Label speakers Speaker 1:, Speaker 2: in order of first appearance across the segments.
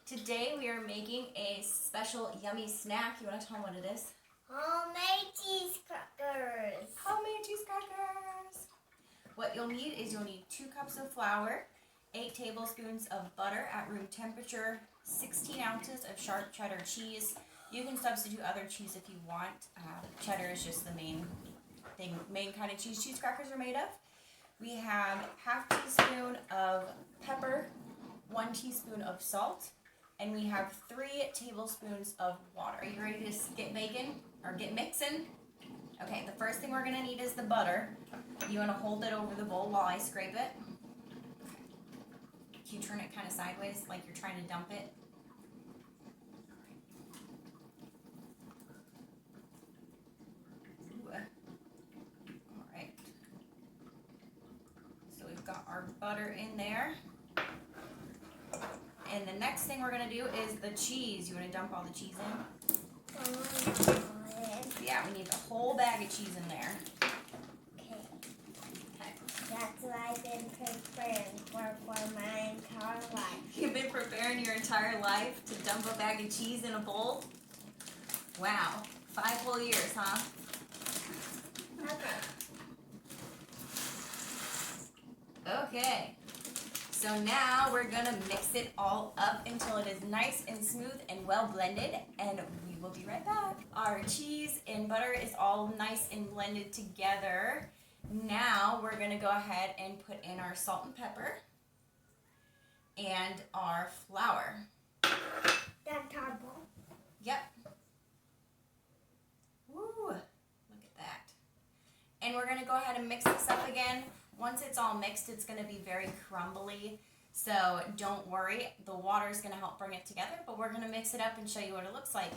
Speaker 1: Today we are making a special yummy snack. You want to tell them what it is?
Speaker 2: Homemade cheese crackers.
Speaker 1: Homemade cheese crackers. What you'll need is 2 cups of flour, 8 tablespoons of butter at room temperature, 16 ounces of sharp cheddar cheese. You can substitute other cheese if you want. Cheddar is just the main kind of cheese crackers are made of. We have half teaspoon of pepper, 1 teaspoon of salt, and we have 3 tablespoons of water. Are you ready to get baking or get mixing? Okay, the first thing we're gonna need is the butter. You wanna hold it over the bowl while I scrape it. Can you turn it kind of sideways like you're trying to dump it? Alright. So we've got our butter in there. And the next thing we're going to do is the cheese. You want to dump all the cheese in? Yeah, we need the whole bag of cheese in there.
Speaker 2: Okay. That's what I've been preparing for my entire life.
Speaker 1: You've been preparing your entire life to dump a bag of cheese in a bowl? Wow. 5 whole years, huh? Okay. So now we're going to mix it all up until it is nice and smooth and well blended, and we will be right back. Our cheese and butter is all nice and blended together. Now we're going to go ahead and put in our salt and pepper and our flour.
Speaker 2: That's our bowl.
Speaker 1: Yep. Woo! Look at that. And we're going to go ahead and mix this up again. Once it's all mixed, it's going to be very crumbly, so don't worry. The water is going to help bring it together, but we're going to mix it up and show you what it looks like.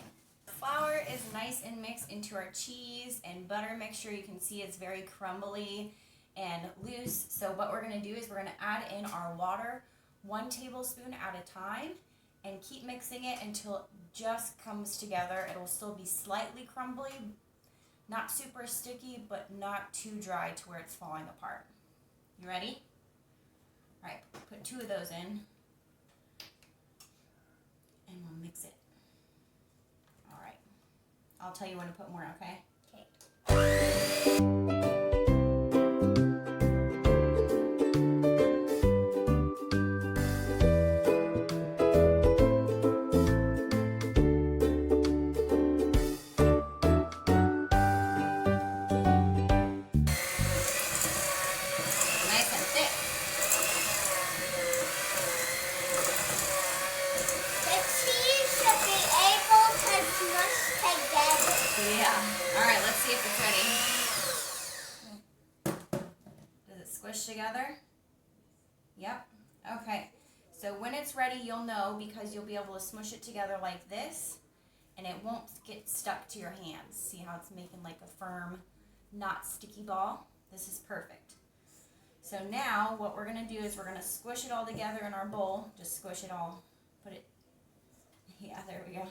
Speaker 1: The flour is nice and mixed into our cheese and butter mixture. You can see it's very crumbly and loose, so what we're going to do is we're going to add in our water 1 tablespoon at a time and keep mixing it until it just comes together. It'll still be slightly crumbly, not super sticky, but not too dry to where it's falling apart. You ready? All right, put 2 of those in, and we'll mix it. All right, I'll tell you when to put more, okay?
Speaker 2: Okay.
Speaker 1: Yeah. All right, let's see if it's ready. Does it squish together? Yep. Okay. So when it's ready, you'll know because you'll be able to smush it together like this, and it won't get stuck to your hands. See how it's making like a firm, not sticky ball? This is perfect. So now what we're going to do is we're going to squish it all together in our bowl. Just squish it all. Put it, yeah, there we go.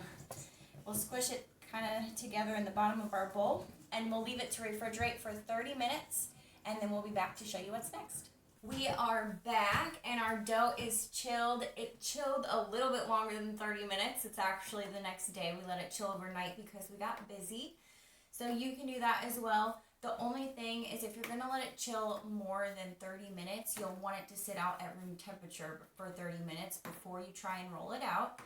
Speaker 1: We'll squish it kind of together in the bottom of our bowl, and we'll leave it to refrigerate for 30 minutes, and then we'll be back to show you what's next. We are back, and our dough is chilled. It chilled a little bit longer than 30 minutes. It's actually the next day. We let it chill overnight because we got busy. So you can do that as well. The only thing is if you're going to let it chill more than 30 minutes, you'll want it to sit out at room temperature for 30 minutes before you try and roll it out.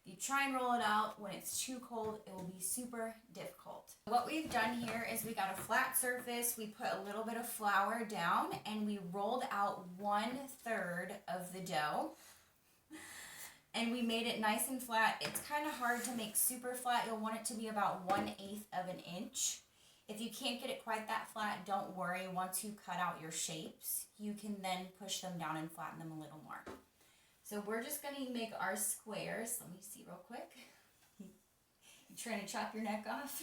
Speaker 1: If you try and roll it out when it's too cold, it will be super difficult. What we've done here is we got a flat surface, we put a little bit of flour down, and we rolled out 1/3 of the dough. And we made it nice and flat. It's kind of hard to make super flat. You'll want it to be about 1/8 of an inch. If you can't get it quite that flat, don't worry. Once you cut out your shapes, you can then push them down and flatten them a little more. So we're just going to make our squares. Let me see real quick. You trying to chop your neck off?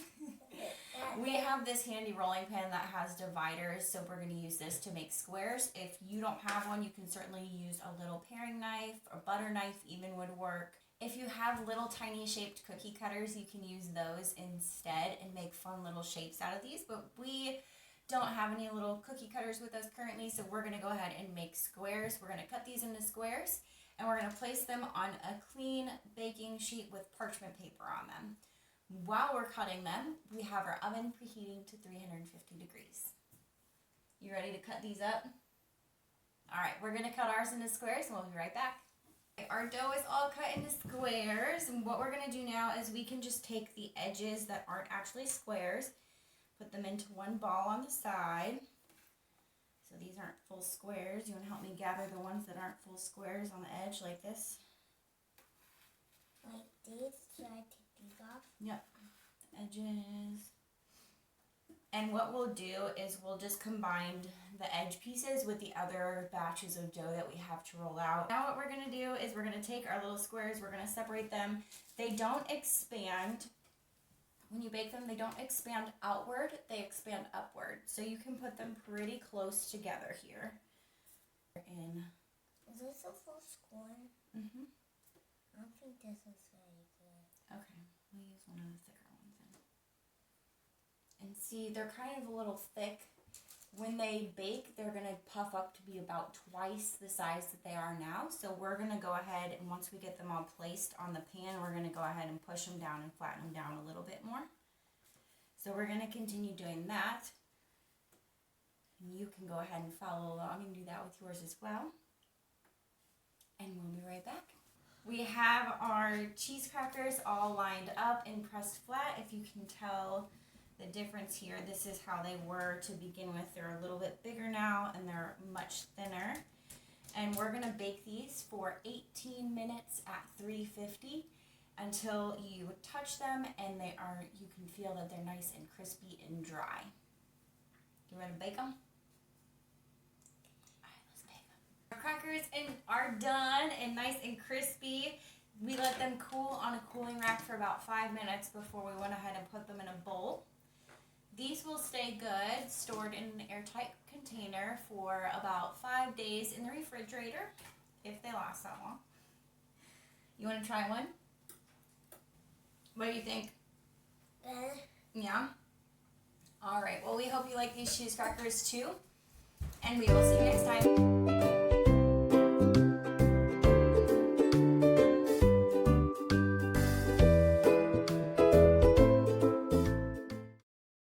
Speaker 1: We have this handy rolling pin that has dividers, so we're going to use this to make squares. If you don't have one, you can certainly use a little paring knife or butter knife even would work. If you have little tiny shaped cookie cutters, you can use those instead and make fun little shapes out of these, but we don't have any little cookie cutters with us currently, so we're going to go ahead and make squares. We're going to cut these into squares, and we're going to place them on a clean baking sheet with parchment paper on them. While we're cutting them, we have our oven preheating to 350 degrees. You ready to cut these up? All right, we're going to cut ours into squares and we'll be right back. Our dough is all cut into squares, and what we're going to do now is we can just take the edges that aren't actually squares, put them into one ball on the side. So these aren't full squares. You want to help me gather the ones that aren't full squares on the edge like this?
Speaker 2: Like these? Should I take these off?
Speaker 1: Yep. Edges. And what we'll do is we'll just combine the edge pieces with the other batches of dough that we have to roll out. Now what we're going to do is we're going to take our little squares, we're going to separate them. They don't expand. When you bake them, they don't expand outward, they expand upward. So you can put them pretty close together here.
Speaker 2: Is this a full square?
Speaker 1: Mm-hmm.
Speaker 2: I don't think this is very good.
Speaker 1: Okay, we'll use one of the thicker ones then. And see, they're kind of a little thick. When they bake, they're going to puff up to be about twice the size that they are now. So we're going to go ahead, and once we get them all placed on the pan, we're going to go ahead and push them down and flatten them down a little bit more. So we're going to continue doing that. And you can go ahead and follow along and do that with yours as well. And we'll be right back. We have our cheese crackers all lined up and pressed flat. If you can tell the difference here, this is how they were to begin with. They're a little bit bigger now and they're much thinner. And we're gonna bake these for 18 minutes at 350 until you touch them and you can feel that they're nice and crispy and dry. You ready to bake them? All right, let's bake them. Our crackers are done and nice and crispy. We let them cool on a cooling rack for about 5 minutes before we went ahead and put them in a bowl. These will stay good, stored in an airtight container for about 5 days in the refrigerator, if they last that long. You want to try one? What do you think? Yeah? Alright, well we hope you like these cheese crackers too, and we will see you next time.